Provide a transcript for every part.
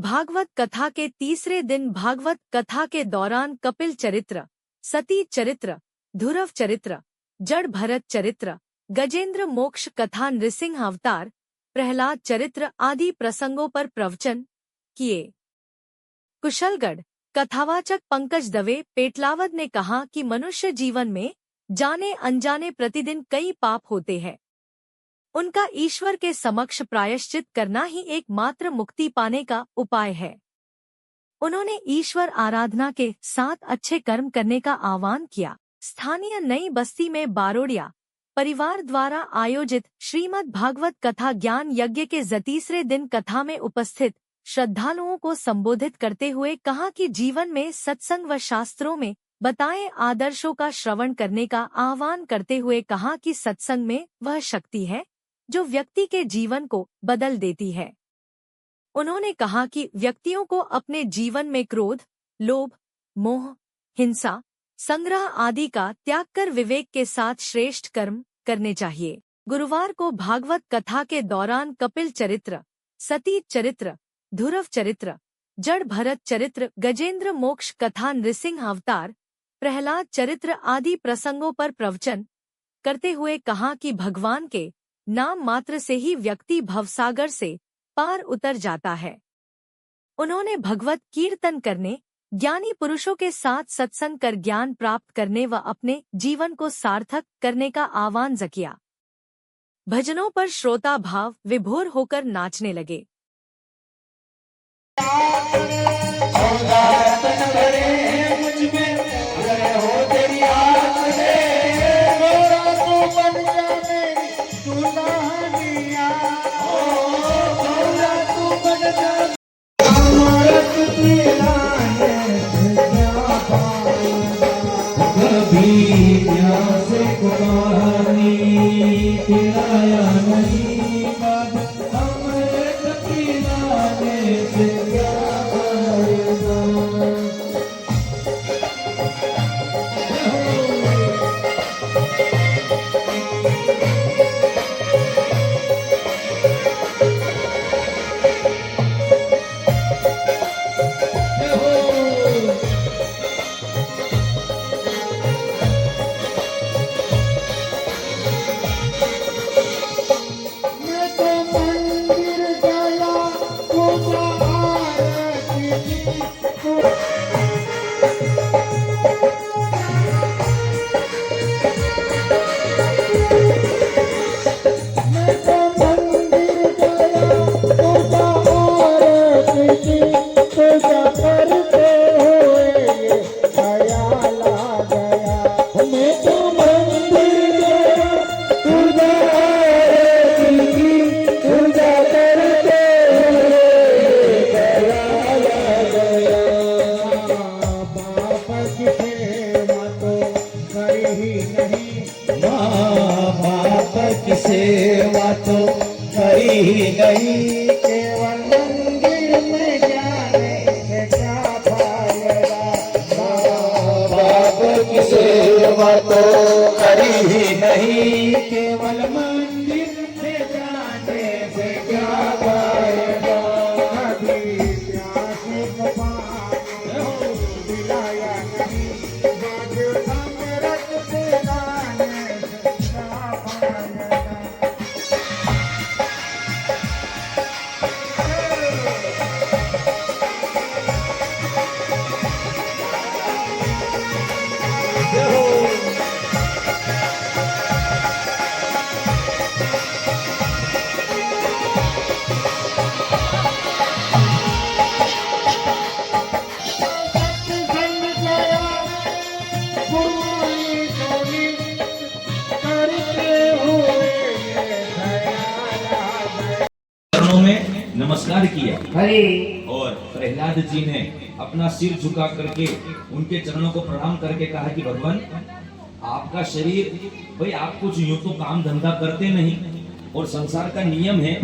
भागवत कथा के तीसरे दिन भागवत कथा के दौरान कपिल चरित्र, सती चरित्र, ध्रुव चरित्र, जड़ भरत चरित्र, गजेंद्र मोक्ष कथा, नृसिंह अवतार, प्रहलाद चरित्र आदि प्रसंगों पर प्रवचन किए। कुशलगढ़ कथावाचक पंकज दवे पेटलावद ने कहा कि मनुष्य जीवन में जाने अनजाने प्रतिदिन कई पाप होते हैं। उनका ईश्वर के समक्ष प्रायश्चित करना ही एकमात्र मुक्ति पाने का उपाय है। उन्होंने ईश्वर आराधना के साथ अच्छे कर्म करने का आह्वान किया। स्थानीय नई बस्ती में बारोड़िया परिवार द्वारा आयोजित श्रीमद् भागवत कथा ज्ञान यज्ञ के तीसरे दिन कथा में उपस्थित श्रद्धालुओं को संबोधित करते हुए कहा कि जीवन में सत्संग व शास्त्रों में बताए आदर्शों का श्रवण करने का आह्वान करते हुए कहा कि सत्संग में वह शक्ति है जो व्यक्ति के जीवन को बदल देती है। उन्होंने कहा कि व्यक्तियों को अपने जीवन में क्रोध, लोभ, मोह, हिंसा, संग्रह आदि का त्याग कर विवेक के साथ श्रेष्ठ कर्म करने चाहिए। गुरुवार को भागवत कथा के दौरान कपिल चरित्र, सती चरित्र, ध्रुव चरित्र, जड़ भरत चरित्र, गजेंद्र मोक्ष कथा, नृसिंह अवतार, प्रहलाद चरित्र आदि प्रसंगों पर प्रवचन करते हुए कहा कि भगवान के नाम मात्र से ही व्यक्ति भवसागर से पार उतर जाता है। उन्होंने भगवत कीर्तन करने, ज्ञानी पुरुषों के साथ सत्संग कर ज्ञान प्राप्त करने व अपने जीवन को सार्थक करने का आह्वान किया। भजनों पर श्रोता भाव विभोर होकर नाचने लगे। सेवा तो करी ही नहीं, केवल मंदिर में जाने से क्या फायदा। बाप की सेवा तो करी ही नहीं, केवल मंदिर में जाने से क्या फायदा। कभी प्यासे को पानी दिलाया नहीं, आज अमृत पिलाने से क्या फायदा। नमस्कार किया और प्रहलाद जी ने अपना सिर झुका करके उनके चरणों को प्रणाम करके कहा कि भगवान आपका शरीर, भाई आप कुछ यूं तो काम धंधा करते नहीं और संसार का नियम है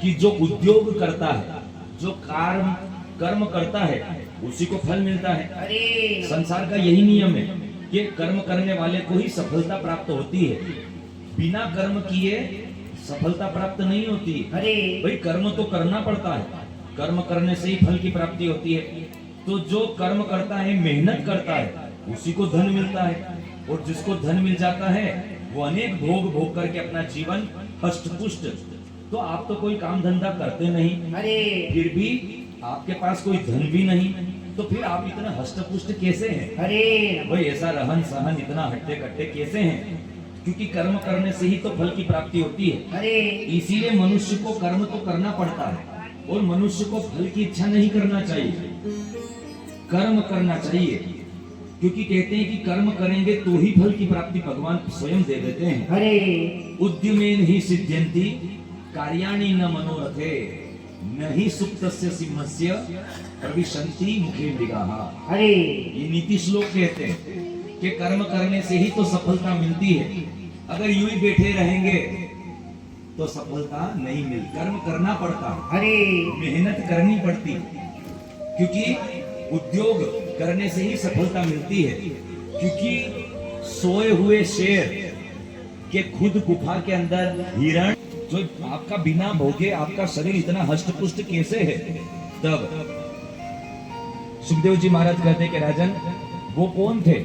कि जो उद्योग करता है, जो कर्म करता है उसी को फल मिलता है। संसार का यही नियम है कि कर्म करने वाले को ही सफलता प्राप्त होती है, बिना कर्म किए सफलता प्राप्त नहीं होती। भाई कर्म तो करना पड़ता है, कर्म करने से ही फल की प्राप्ति होती है। तो जो कर्म करता है, मेहनत करता है, उसी को धन मिलता है, और जिसको धन मिल जाता है वो अनेक भोग भोग करके अपना जीवन हष्ट-पुष्ट। तो आप तो कोई काम धंधा करते नहीं, अरे फिर भी आपके पास कोई धन भी नहीं, तो फिर आप इतना हष्ट-पुष्ट कैसे हैं? अरे भाई ऐसा रहन सहन इतना हट्टे कट्टे कैसे हैं? क्योंकि कर्म करने से ही तो फल की प्राप्ति होती है। अरे इसीलिए मनुष्य को कर्म तो करना पड़ता है, और मनुष्य को फल की इच्छा नहीं करना चाहिए, कर्म करना चाहिए। क्योंकि कहते हैं कि कर्म करेंगे तो ही फल की प्राप्ति भगवान स्वयं दे देते हैं। अरे उद्यमेन ही सिद्ध्यन्ति कार्याणि न मनोरथे, न ही सुप्तस्य सिंहस्य प्रविशन्ति मुखे मृगाः। अरे ये नीति श्लोक कहते हैं कि कर्म करने से ही तो सफलता मिलती है। अगर यूं ही बैठे रहेंगे तो सफलता नहीं मिलती, कर्म करना पड़ता है, अरे मेहनत करनी पड़ती है। क्योंकि उद्योग करने से ही सफलता मिलती है। क्योंकि सोए हुए शेर के खुद गुफा के अंदर हिरण, जो आपका बिना भोगे आपका शरीर इतना हष्ट-पुष्ट कैसे है? तब सुखदेव जी महाराज कहते कि राजन, वो कौन थे?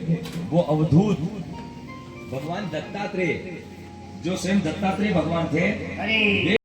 वो अवधूत भगवान दत्तात्रेय, जो स्वयं दत्तात्रेय भगवान थे। अरे